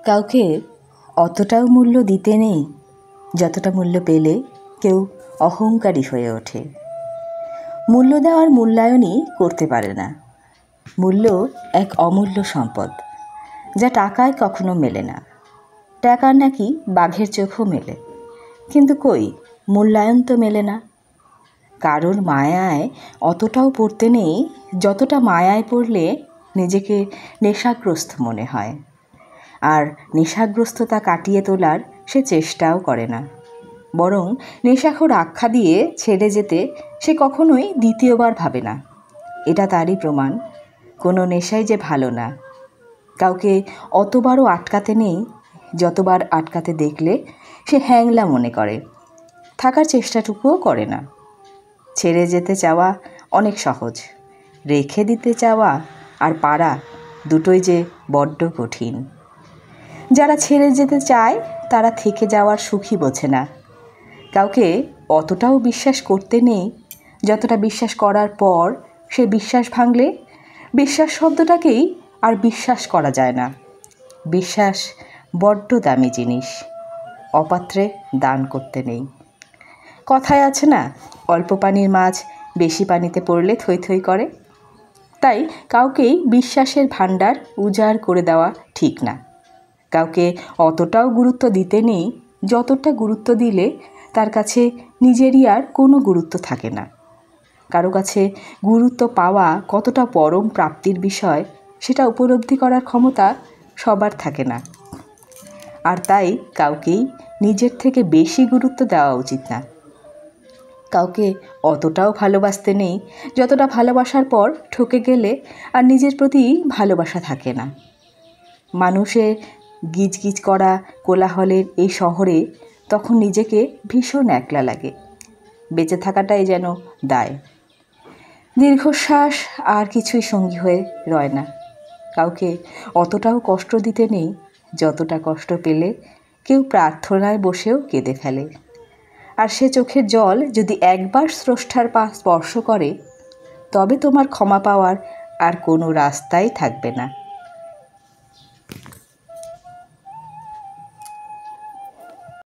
কাউকে অতটাও মূল্য দিতে নেই যতটা মূল্য পেলে কেউ অহংকারী হয়ে ওঠে। মূল্য দেওয়ার মূল্যায়নই করতে পারে না। মূল্য এক অমূল্য সম্পদ, যা টাকায় কখনো মেলে না। টাকার নাকি বাঘের চোখও মেলে, কিন্তু কই মূল্যায়ন তো মেলে না। কারোর মায়ায় অতটাও পড়তে নেই যতটা মায়ায় পড়লে নিজেকে নেশাগ্রস্ত মনে হয়, আর নেশাগ্রস্ততা কাটিয়ে তোলার সে চেষ্টাও করে না। বরং নেশাখোর আখ্যা দিয়ে ছেড়ে যেতে সে কখনোই দ্বিতীয়বার ভাবে না। এটা তারই প্রমাণ, কোনো নেশাই যে ভালো না। কাউকে অতবারও আটকাতে নেই যতবার আটকাতে দেখলে সে হ্যাংলা মনে করে, থাকার চেষ্টাটুকুও করে না। ছেড়ে যেতে চাওয়া অনেক সহজ, রেখে দিতে চাওয়া আর পারা দুটোই যে বড্ড কঠিন। যারা ছেড়ে যেতে চায় তারা থেকে যাওয়ার সুখই বোঝে না। কাউকে অতটাও বিশ্বাস করতে নেই যতটা বিশ্বাস করার পর সে বিশ্বাস ভাঙলে বিশ্বাস শব্দটাকেই আর বিশ্বাস করা যায় না। বিশ্বাস বড্ড দামি জিনিস, অপাত্রে দান করতে নেই। কথায় আছে না, অল্প পানির মাছ বেশি পানিতে পড়লে থই থই করে। তাই কাউকেই বিশ্বাসের ভাণ্ডার উজাড় করে দেওয়া ঠিক না। কাউকে অতটাও গুরুত্ব দিতে নেই যতটা গুরুত্ব দিলে তার কাছে নিজেরই আর কোনো গুরুত্ব থাকে না। কারো কাছে গুরুত্ব পাওয়া কতটা পরম প্রাপ্তির বিষয় সেটা উপলব্ধি করার ক্ষমতা সবার থাকে না। আর তাই কাউকেই নিজের থেকে বেশি গুরুত্ব দেওয়া উচিত না। কাউকে অতটাও ভালোবাসতে নেই যতটা ভালোবাসার পর ঠকে গেলে আর নিজের প্রতি ভালোবাসা থাকে না। মানুষের গিজগিজ করা কোলাহলের এই শহরে তখন নিজেকে ভীষণ একলা লাগে। বেঁচে থাকাটাই যেন দায়। দীর্ঘশ্বাস আর কিছুই সঙ্গী হয়ে রয় না। কাউকে অতটাও কষ্ট দিতে নেই যতটা কষ্ট পেলে কেউ প্রার্থনায় বসেও কেঁদে ফেলে। আর সে চোখের জল যদি একবার স্রষ্টার পা স্পর্শ করে, তবে তোমার ক্ষমা পাওয়ার আর কোনো রাস্তাই থাকবে না।